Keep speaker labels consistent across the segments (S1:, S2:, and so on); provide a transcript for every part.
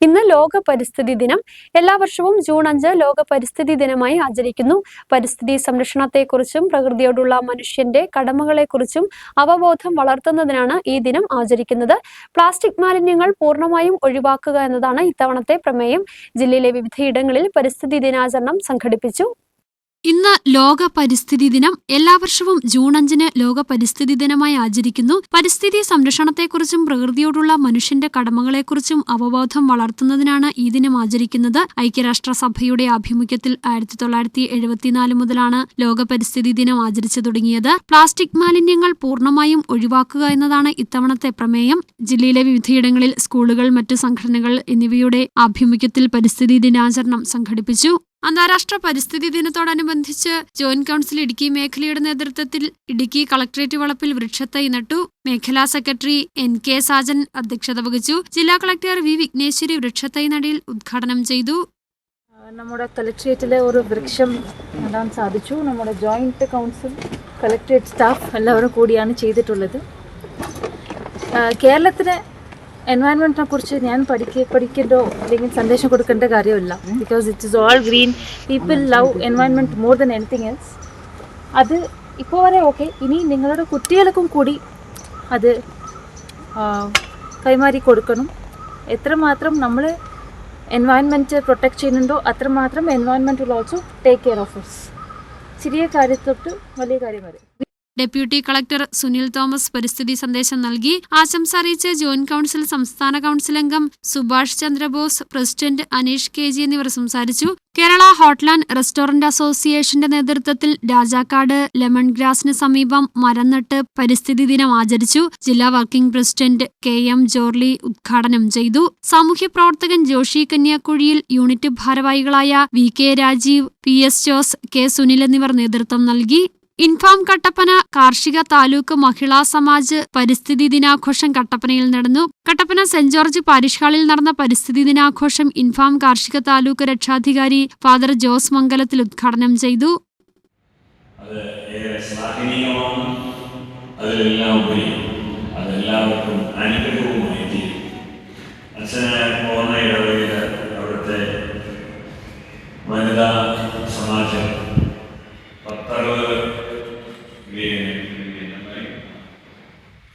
S1: ഇന്ന് ലോക പരിസ്ഥിതി ദിനം. എല്ലാ വർഷവും ജൂൺ 5 ലോക പരിസ്ഥിതി ദിനമായി ആചരിക്കുന്നു. പരിസ്ഥിതി സംരക്ഷണത്തെക്കുറിച്ചും പ്രകൃതിയോടുള്ള മനുഷ്യന്റെ കടമകളെക്കുറിച്ചും അവബോധം വളർത്തുന്നതിനാണ് ഈ ദിനം ആചരിക്കുന്നത്. പ്ലാസ്റ്റിക് മാലിന്യങ്ങൾ പൂർണ്ണമായും ഒഴിവാക്കുക എന്നതാണ് ഇത്തവണത്തെ പ്രമേയം. ജില്ലയിലെ വിവിധയിടങ്ങളിൽ പരിസ്ഥിതി ദിനാചരണം സംഘടിപ്പിച്ചു.
S2: ഇന്ന് ലോക പരിസ്ഥിതി ദിനം. എല്ലാ വർഷവും ജൂൺ 5 ലോക പരിസ്ഥിതി ദിനമായി ആചരിക്കുന്നു. പരിസ്ഥിതി സംരക്ഷണത്തെക്കുറിച്ചും പ്രകൃതിയോടുള്ള മനുഷ്യന്റെ കടമകളെക്കുറിച്ചും അവബോധം വളർത്തുന്നതിനാണ് ഈ ദിനം ആചരിക്കുന്നത്. ഐക്യരാഷ്ട്രസഭയുടെ ആഭിമുഖ്യത്തിൽ 1974 മുതലാണ് ലോക പരിസ്ഥിതി ദിനം ആചരിച്ചു തുടങ്ങിയത്. പ്ലാസ്റ്റിക് മാലിന്യങ്ങൾ പൂർണ്ണമായും ഒഴിവാക്കുക എന്നതാണ് ഇത്തവണത്തെ പ്രമേയം. ജില്ലയിലെ വിവിധയിടങ്ങളിൽ സ്കൂളുകൾ, മറ്റു സംഘടനകൾ എന്നിവയുടെ ആഭിമുഖ്യത്തിൽ പരിസ്ഥിതി ദിനാചരണം സംഘടിപ്പിച്ചു. അന്താരാഷ്ട്ര പരിസ്ഥിതി ദിനത്തോടനുബന്ധിച്ച് ജോയിന്റ് കൌൺസിൽ ഇടുക്കി മേഖലയുടെ നേതൃത്വത്തിൽ ഇടുക്കി കളക്ടറേറ്റ് വളപ്പിൽ വൃക്ഷത്തൈ നട്ടു. മേഖലാ സെക്രട്ടറി NK സാജൻ അധ്യക്ഷത വഹിച്ചു. ജില്ലാ കളക്ടർ V വിഘ്നേശ്വരി വൃക്ഷത്തൈ നടീൽ ഉദ്ഘാടനം ചെയ്തു.
S3: നമ്മുടെ കളക്ടറേറ്റിലെ ഒരു വൃക്ഷം നടാൻ സാധിച്ചു. നമ്മുടെ ജോയിന്റ് കൗൺസിൽ, കളക്ടറേറ്റ് സ്റ്റാഫ് എല്ലാവരും കൂടിയാണ് ചെയ്തിട്ടുള്ളത്. കേരളത്തിലെ എൻവയൺമെൻറ്റിനെ കുറിച്ച് ഞാൻ പഠിക്കേണ്ടോ അല്ലെങ്കിൽ സന്ദേശം കൊടുക്കേണ്ട കാര്യമില്ല. Because it is all green. People love environment more than anything else. അത് ഇപ്പോൾ വരെ ഓക്കെ. ഇനി നിങ്ങളുടെ കുട്ടികൾക്കും കൂടി അത് കൈമാറി കൊടുക്കണം. എത്രമാത്രം നമ്മൾ എൻവയൺമെൻറ്റ് പ്രൊട്ടക്റ്റ് ചെയ്യുന്നുണ്ടോ അത്രമാത്രം environment will also take care of us. ചെറിയ കാര്യത്തൊട്ട് വലിയ കാര്യം വരെ.
S2: ഡെപ്യൂട്ടി കളക്ടർ സുനിൽ തോമസ് പരിസ്ഥിതി സന്ദേശം നൽകി. ആശംസ അറിയിച്ച് ജോയിന്റ് കൌൺസിൽ സംസ്ഥാന കൌൺസിൽ അംഗം സുഭാഷ് ചന്ദ്രബോസ്, പ്രസിഡന്റ് അനീഷ് KG എന്നിവർ സംസാരിച്ചു. കേരള ഹോട്ട്ലാൻഡ് റെസ്റ്റോറന്റ് അസോസിയേഷന്റെ നേതൃത്വത്തിൽ രാജാക്കാട് ലെമൺ ഗ്രാസിന് സമീപം മരം നട്ട് പരിസ്ഥിതി ദിനം ആചരിച്ചു. ജില്ലാ വർക്കിംഗ് പ്രസിഡന്റ് KM ജോർലി ഉദ്ഘാടനം ചെയ്തു. സാമൂഹ്യ പ്രവർത്തകൻ ജോഷി കന്യാക്കുഴിയിൽ, യൂണിറ്റ് ഭാരവാഹികളായ VK Rajeev, PS Jose, K Sunil എന്നിവർ നേതൃത്വം നൽകി. ഇൻഫാം കട്ടപ്പന കാർഷിക താലൂക്ക് മഹിളാ സമാജ് പരിസ്ഥിതി ദിനാഘോഷം കട്ടപ്പനയിൽ നടന്നു. കട്ടപ്പന സെന്റ് ജോർജ് പാരിഷ് ഹാളിൽ നടന്ന പരിസ്ഥിതി ദിനാഘോഷം ഇൻഫാം കാർഷിക താലൂക്ക് രക്ഷാധികാരി ഫാദർ ജോസ് മംഗലത്തിൽ ഉദ്ഘാടനം ചെയ്തു.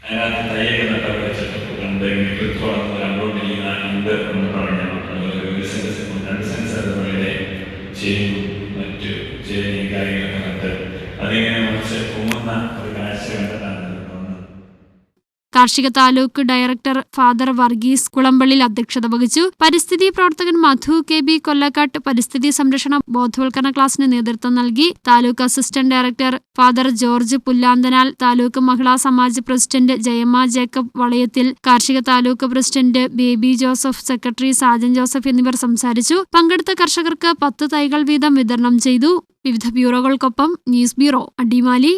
S4: അതിനകത്ത് തയ്യൊക്കെ നട്ടവിടെ വെച്ചിട്ട് കൃത്യമാണെന്ന് കണ്ടുകൊണ്ടിരിക്കുന്ന ഉണ്ട് എന്ന് പറഞ്ഞാൽ 2 സെൻസ് അതുപോലെ ചെയ്യുന്നു. മറ്റു ചെയ്യുന്ന കാര്യങ്ങളൊക്കെ നട്ട് അതിങ്ങനെ കുറച്ച് പൊങ്ങുന്ന ഒരു കാഴ്ച കണ്ടിട്ടാണ് തോന്നുന്നത്.
S2: കാർഷിക താലൂക്ക് ഡയറക്ടർ ഫാദർ വർഗീസ് കുളമ്പള്ളിൽ അധ്യക്ഷത വഹിച്ചു. പരിസ്ഥിതി പ്രവർത്തകൻ മധു KB കൊല്ലക്കാട്ട് പരിസ്ഥിതി സംരക്ഷണ ബോധവൽക്കരണ ക്ലാസിന് നേതൃത്വം നൽകി. Taluk assistant director father George Pullanthanal, taluk Mahila Samaj president Jayamma Jacob Valayathil, കാർഷിക taluk president Baby Joseph, secretary Sajan Joseph എന്നിവർ സംസാരിച്ചു. പങ്കെടുത്ത കർഷകർക്ക് 10 തൈകൾ വീതം വിതരണം ചെയ്തു. വിവിധ ബ്യൂറോകൾക്കൊപ്പം ന്യൂസ് ബ്യൂറോ അടിമാലി.